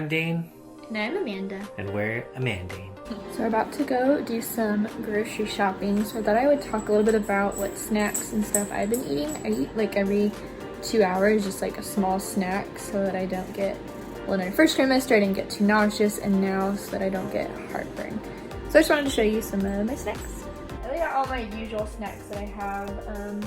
I'm Dane. And I'm Amanda. And we're AmanDane. So we're about to go do some grocery shopping. So I thought I would talk a little bit about what snacks and stuff I've been eating. I eat like every 2 hours, just like a small snack so that I don't get, well, in my first trimester I didn't get too nauseous, and now so that I don't get heartburn. So I just wanted to show you some of my snacks. I laid out all my usual snacks that I have.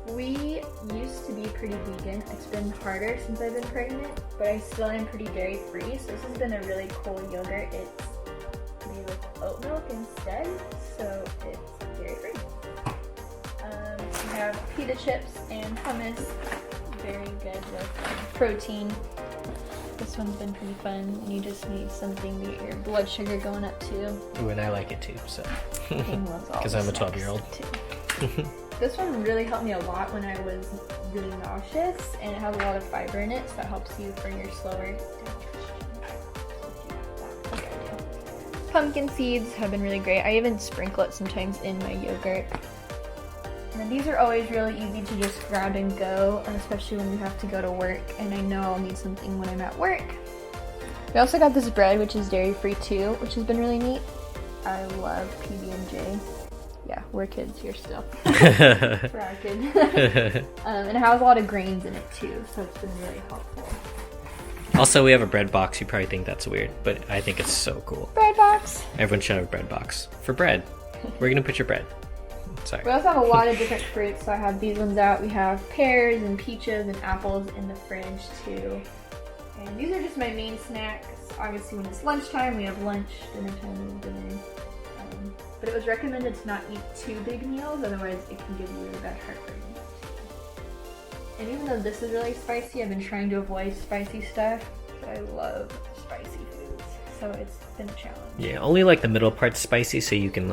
We used to be pretty vegan. It's been harder since I've been pregnant, but I still am pretty dairy free. So this has been a really cool yogurt. It's made with oat milk instead, so it's dairy free. We have pita chips and hummus. Very good with protein. This one's been pretty fun, and you just need something to get your blood sugar going up too. Ooh, and I like it too, so. Because I'm a 12-year-old. This one really helped me a lot when I was really nauseous, and it has a lot of fiber in it, so that helps you for your slower digestion. Pumpkin seeds have been really great. I even sprinkle it sometimes in my yogurt. And then these are always really easy to just grab and go, especially when you have to go to work, and I know I'll need something when I'm at work. We also got this bread, which is dairy-free too, which has been really neat. I love PB&J. Yeah, we're kids here still. We're our kid. And it has a lot of grains in it too, so it's been really helpful. Also, we have a bread box. You probably think that's weird, but I think it's so cool. Bread box. Everyone should have a bread box. For bread. We're gonna put your bread. Sorry. We also have a lot of different fruits, so I have these ones out. We have pears and peaches and apples in the fridge too. And these are just my main snacks. Obviously when it's lunchtime, we have lunch, dinner time, and dinner. But it was recommended to not eat too big meals, otherwise it can give you really bad heartburn. And even though this is really spicy, I've been trying to avoid spicy stuff, but I love spicy foods, so it's been a challenge. Yeah, only like the middle part's spicy, so you can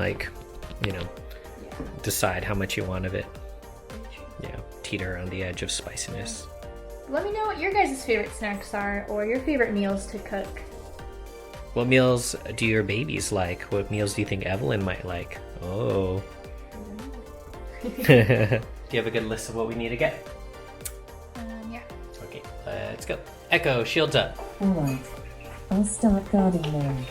decide how much you want of it. Yeah, teeter on the edge of spiciness. Let me know what your guys' favorite snacks are, or your favorite meals to cook. What meals do your babies like? What meals do you think Evelyn might like? Oh. Do you have a good list of what we need to get? Yeah. Okay, let's go. Echo, shields up. Alright, I'll start guarding them.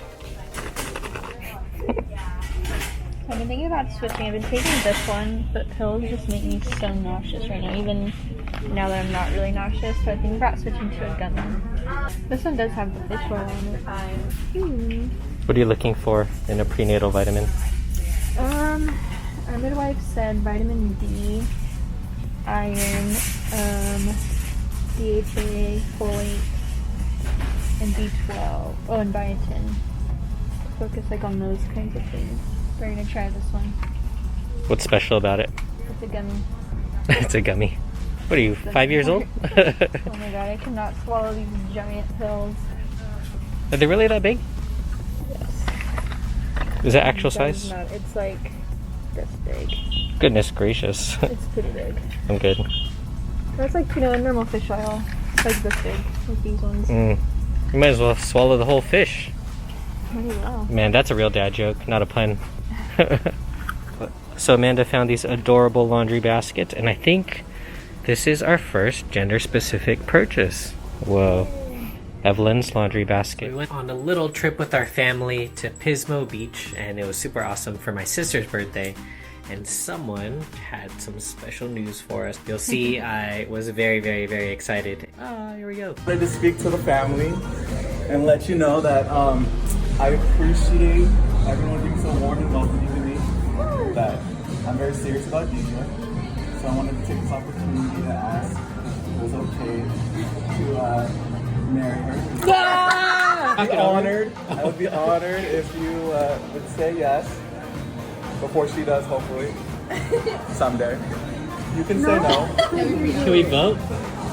I've been thinking about switching. I've been taking this one, but pills just make me so nauseous right now, even now that I'm not really nauseous, so I think about switching to a gummy. This one does have the fish oil in it. What are you looking for in a prenatal vitamin? Our midwife said vitamin D, iron, DHA, folate, and B12. Oh, and biotin. Focus on those kinds of things. We're gonna try this one. What's special about it? It's a gummy. It's a gummy. What are you, 5 years old? Oh my god, I cannot swallow these giant pills. Are they really that big? Yes. Is that actual size? It's like this big. Goodness gracious. It's pretty big. I'm good. That's like, normal fish oil. It's like this big, like these ones. You might as well swallow the whole fish. I don't know. Man, that's a real dad joke, not a pun. So Amanda found these adorable laundry baskets, and I think this is our first gender-specific purchase. Whoa. Evelyn's laundry basket. We went on a little trip with our family to Pismo Beach, and it was super awesome for my sister's birthday. And someone had some special news for us. You'll see I was very, very, very excited. Oh, here we go. I wanted to speak to the family and let you know that I appreciate everyone being so warm and welcoming to me, that I'm very serious about Deidre. So I wanted to take this opportunity to ask if it was okay to marry her. Yeah! I would be honored if you would say yes before she does, hopefully. Someday. You can say no. Can we vote?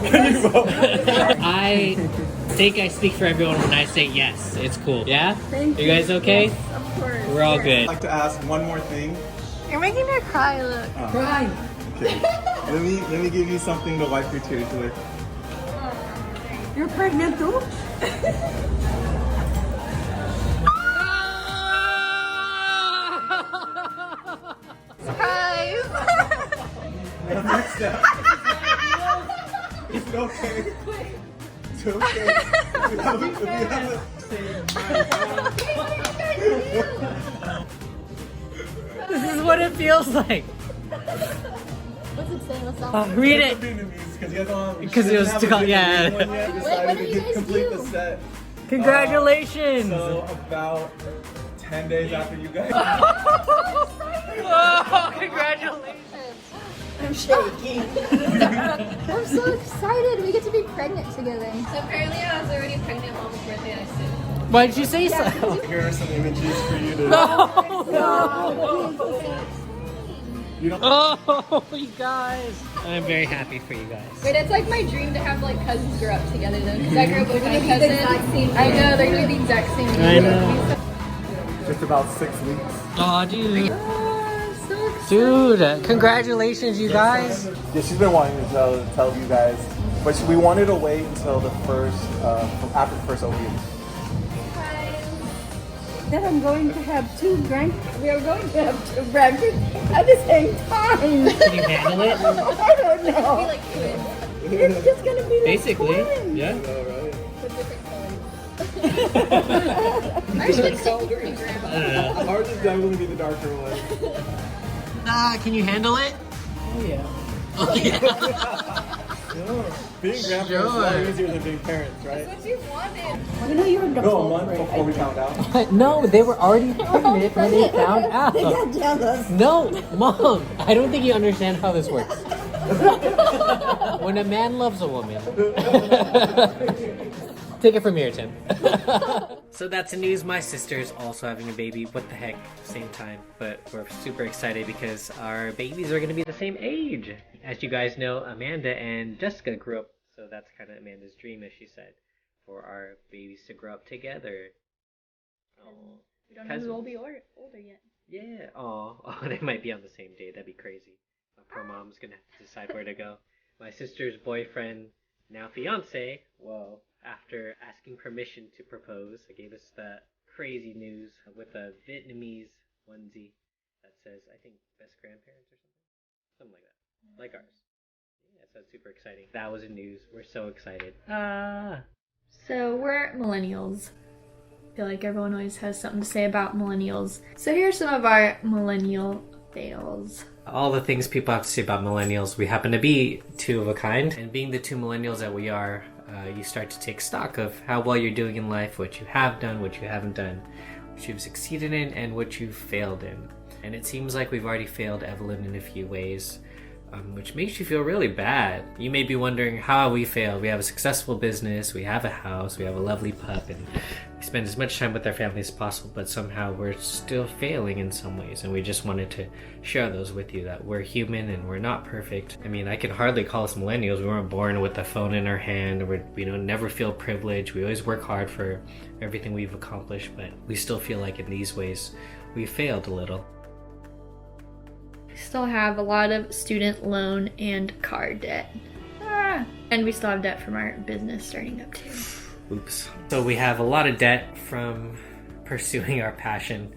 Can you vote? I think I speak for everyone when I say yes. It's cool. Yeah? Thank you. You guys okay? Yes, of course. We're all good. I'd like to ask one more thing. You're making her cry, look. Cry! Okay. Let me give you something to wipe your tears with. You're pregnant too? Surprise! The next step. Is it okay okay. This is what it feels like. What's it saying? What's that? Read it. Because it was too cold, yeah. We decided did to you guys complete do? the set. Congratulations. So about 10 days after you guys. Oh, congratulations. I'm shaking. I'm so excited. We get to be pregnant together. So apparently I was already pregnant mom's birthday and I said, Why did you say so? Here are some images for you to. You don't. Oh, you guys. I'm very happy for you guys. Wait, it's like my dream to have like cousins grow up together though. Because I grew up with my cousin. I know, they're gonna be the exact same. I know. Just about 6 weeks. Oh, dude. Oh, I'm so excited. Dude, congratulations, you guys. Yeah, she's been wanting to tell you guys, but we wanted to wait until the first, after the first OU. That I'm going to have we are going to have two grandkids at the same time. Can you handle it? I don't know. Like twins. It's just going to be like Basically, twins. yeah. With different colors. I should take you to grandma. Ours is definitely be the darker one. Can you handle it? Oh, yeah. Being grandparents is a lot easier than being parents, right? What you wanted. You know you're No, a month before we found out. No, they were already pregnant when they found out. They got jealous. No, Mom, I don't think you understand how this works. When a man loves a woman. Take it from here, Tim. So that's the news. My sister's also having a baby. What the heck? Same time. But we're super excited because our babies are going to be the same age. As you guys know, Amanda and Jessica grew up. So that's kind of Amanda's dream, as she said, for our babies to grow up together. Oh, We don't know who will be older yet. yeah. Oh, they might be on the same day. That'd be crazy. My poor mom's gonna have to decide where to go. My sister's boyfriend, now fiance, well, after asking permission to propose, gave us the crazy news with a Vietnamese onesie that says, I think, best grandparents or something like that, like ours. Yeah, so it's super exciting. That was the news. We're so excited. So we're millennials. I feel like everyone always has something to say about millennials. So here's some of our millennial fails. All the things people have to say about millennials, we happen to be two of a kind. And being the two millennials that we are, you start to take stock of how well you're doing in life, what you have done, what you haven't done, what you've succeeded in, and what you've failed in. And it seems like we've already failed Evelyn in a few ways, which makes you feel really bad. You may be wondering, how have we failed? We have a successful business, we have a house, we have a lovely pup, and we spend as much time with our family as possible, but somehow we're still failing in some ways, and we just wanted to share those with you, that we're human and we're not perfect. I mean, I can hardly call us millennials. We weren't born with a phone in our hand. We never feel privileged. We always work hard for everything we've accomplished, but we still feel like in these ways we failed a little. We still have a lot of student loan and car debt. And we still have debt from our business starting up too. Oops. So we have a lot of debt from pursuing our passion,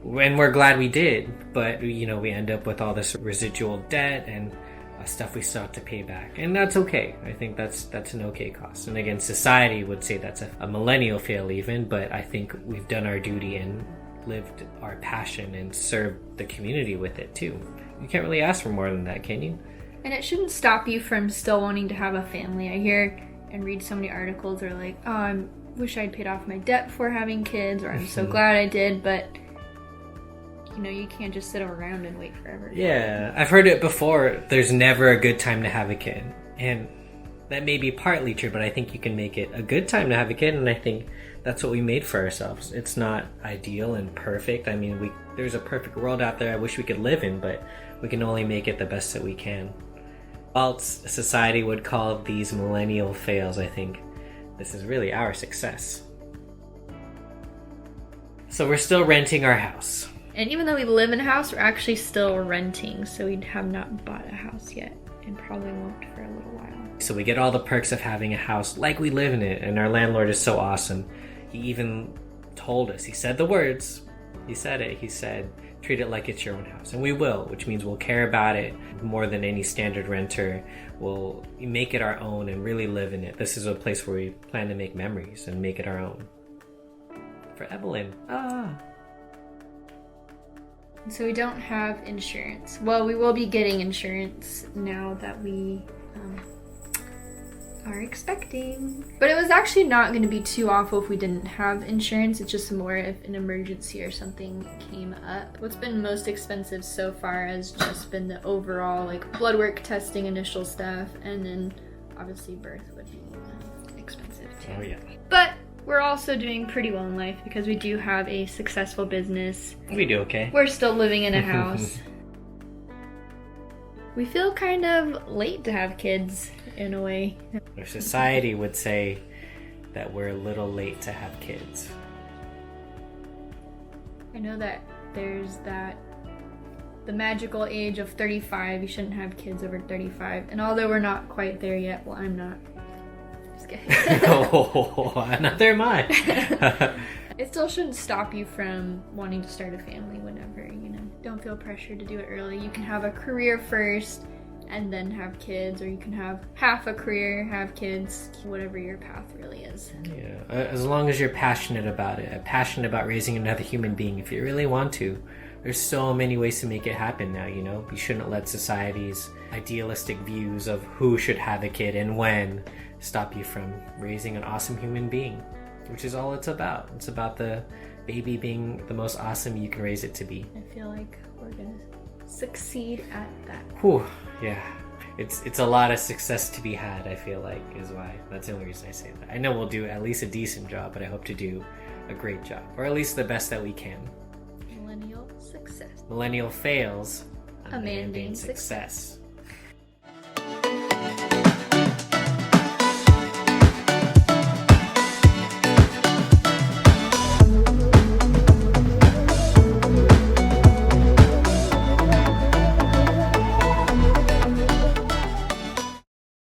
and we're glad we did, but we end up with all this residual debt and stuff we still have to pay back, and that's okay. I think that's an okay cost. And again, society would say that's a millennial fail even, but I think we've done our duty and lived our passion and served the community with it too. You can't really ask for more than that, can you? And it shouldn't stop you from still wanting to have a family. I hear and read so many articles that are like, oh, I wish I'd paid off my debt before having kids, or I'm so glad I did, but you can't just sit around and wait forever. Yeah, I've heard it before. There's never a good time to have a kid. And that may be partly true, but I think you can make it a good time to have a kid, and I think that's what we made for ourselves. It's not ideal and perfect. I mean, there's a perfect world out there I wish we could live in, but we can only make it the best that we can. While society would call these millennial fails, I think this is really our success. So we're still renting our house. And even though we live in a house, we're actually still renting, so we have not bought a house yet, and probably won't for a little while. So we get all the perks of having a house like we live in it, and our landlord is so awesome. He even told us, he said the words, he said it, he said, Treat it like it's your own house. And we will, which means we'll care about it more than any standard renter. We'll make it our own and really live in it. This is a place where we plan to make memories and make it our own. For Evelyn. So we don't have insurance. Well, we will be getting insurance now that we are expecting. But it was actually not going to be too awful if we didn't have insurance. It's just more if an emergency or something came up. What's been most expensive so far has just been the overall like blood work, testing, initial stuff, and then obviously birth would be expensive too. Oh yeah. But we're also doing pretty well in life because we do have a successful business. We do okay. We're still living in a house. We feel kind of late to have kids in a way. Our society would say that we're a little late to have kids. I know that there's the magical age of 35. You shouldn't have kids over 35. And although we're not quite there yet, well, I'm not. Just kidding. Neither am I. It still shouldn't stop you from wanting to start a family whenever, you know. Don't feel pressured to do it early. You can have a career first and then have kids, or you can have half a career, have kids, whatever your path really is. Yeah, as long as you're passionate about it, passionate about raising another human being, if you really want to. There's so many ways to make it happen now, you know? You shouldn't let society's idealistic views of who should have a kid and when stop you from raising an awesome human being, which is all it's about. It's about the baby being the most awesome you can raise it to be. I feel like we're gonna succeed at that. Whew, yeah. It's a lot of success to be had, I feel like, is why. That's the only reason I say that. I know we'll do at least a decent job, but I hope to do a great job. Or at least the best that we can. Millennial success. Millennial fails. AmanDane success.